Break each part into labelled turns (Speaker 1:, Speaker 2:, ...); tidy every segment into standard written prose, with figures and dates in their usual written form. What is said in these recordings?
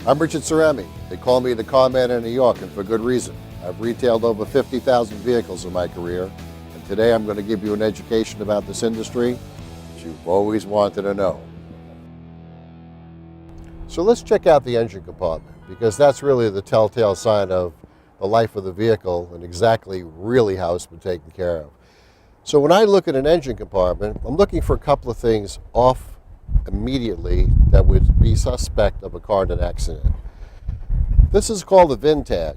Speaker 1: I'm Richard Cirami. They call me the car man in New York, and for good reason. I've retailed over 50,000 vehicles in my career, and today I'm going to give you an education about this industry that you've always wanted to know. So let's check out the engine compartment, because that's really the telltale sign of the life of the vehicle and exactly really how it's been taken care of. So when I look at an engine compartment, I'm looking for a couple of things off immediately that would be suspect of a car in an accident. This is called a VIN tag.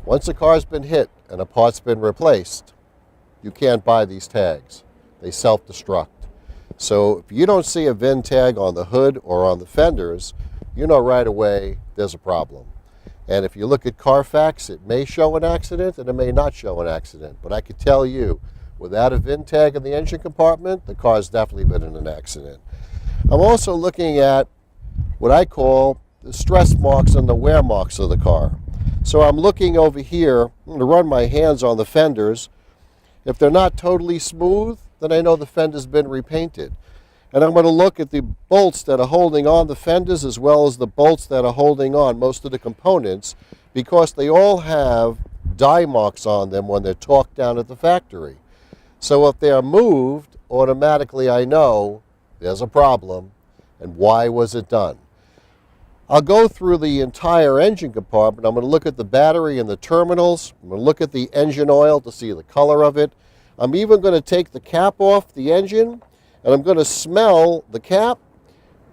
Speaker 1: Once a car's been hit and a part's been replaced, you can't buy these tags. They self-destruct. So if you don't see a VIN tag on the hood or on the fenders, you know right away there's a problem. And if you look at Carfax, it may show an accident and it may not show an accident. But I can tell you, without a VIN tag in the engine compartment, the car's definitely been in an accident. I'm also looking at what I call the stress marks and the wear marks of the car. So I'm looking over here, I'm going to run my hands on the fenders. If they're not totally smooth, then I know the fender's been repainted. And I'm going to look at the bolts that are holding on the fenders as well as the bolts that are holding on most of the components, because they all have die marks on them when they're torqued down at the factory. So if they're moved, automatically I know there's a problem, and why was it done? I'll go through the entire engine compartment. I'm going to look at the battery and the terminals. I'm going to look at the engine oil to see the color of it. I'm even going to take the cap off the engine, and I'm going to smell the cap,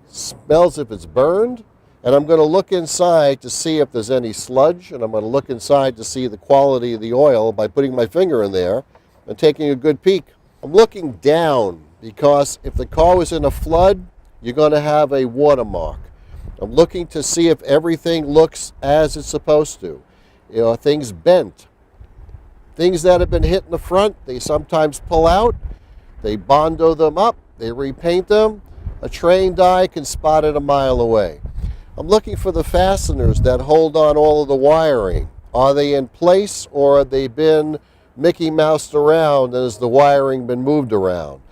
Speaker 1: smells if it's burned, and I'm going to look inside to see if there's any sludge, and I'm going to look inside to see the quality of the oil by putting my finger in there and taking a good peek. I'm looking down because if the car was in a flood, you're going to have a watermark. I'm looking to see if everything looks as it's supposed to. You know, things bent. Things that have been hit in the front, they sometimes pull out. They bondo them up. They repaint them. A trained eye can spot it a mile away. I'm looking for the fasteners that hold on all of the wiring. Are they in place, or have they been Mickey Moused around and has the wiring been moved around?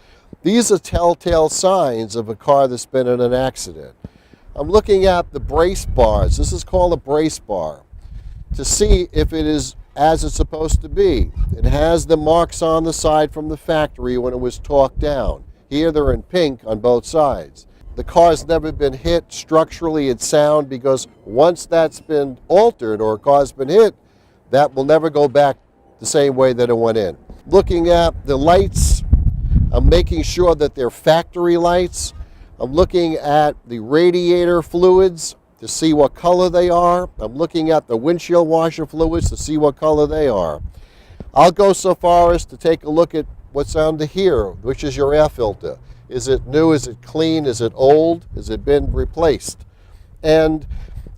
Speaker 1: These are telltale signs of a car that's been in an accident. I'm looking at the brace bars. This is called a brace bar, to see if it is as it's supposed to be. It has the marks on the side from the factory when it was torqued down. Here they're in pink on both sides. The car's never been hit. Structurally it's sound, because once that's been altered or a car's been hit, that will never go back the same way that it went in. Looking at the lights, I'm making sure that they're factory lights. I'm looking at the radiator fluids to see what color they are. I'm looking at the windshield washer fluids to see what color they are. I'll go so far as to take a look at what's under here, which is your air filter. Is it new? Is it clean? Is it old? Has it been replaced? And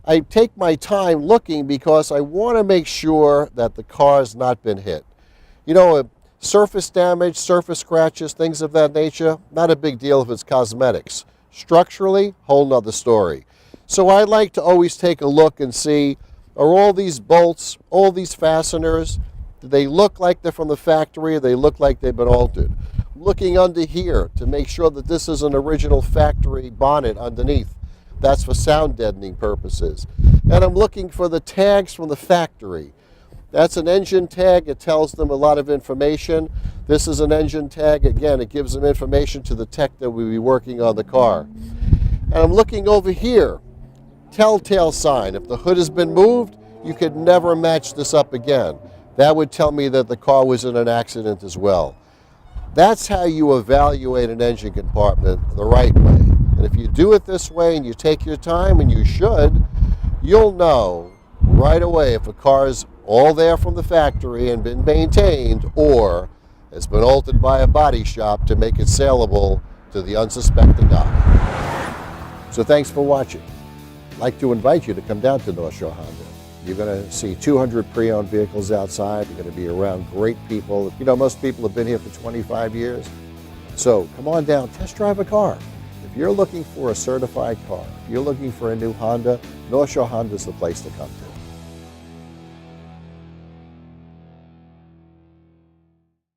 Speaker 1: I take my time looking because I want to make sure that the car's not been hit. You know, surface damage, surface scratches, things of that nature, not a big deal if it's cosmetics. Structurally, whole nother story. So I like to always take a look and see, are all these bolts, all these fasteners, do they look like they're from the factory, or they look like they've been altered? Looking under here to make sure that this is an original factory bonnet underneath. That's for sound deadening purposes. And I'm looking for the tags from the factory. That's an engine tag. It tells them a lot of information. This is an engine tag. Again, it gives them information to the tech that will be working on the car. And I'm looking over here. Telltale sign. If the hood has been moved, you could never match this up again. That would tell me that the car was in an accident as well. That's how you evaluate an engine compartment the right way. And if you do it this way and you take your time, and you should, you'll know right away if a car is all there from the factory and been maintained, or has been altered by a body shop to make it saleable to the unsuspecting eye. So thanks for watching. I'd like to invite you to come down to North Shore Honda. You're going to see 200 pre-owned vehicles outside. You're going to be around great people. You know, most people have been here for 25 years. So come on down, test drive a car. If you're looking for a certified car, if you're looking for a new Honda, North Shore Honda is the place to come to.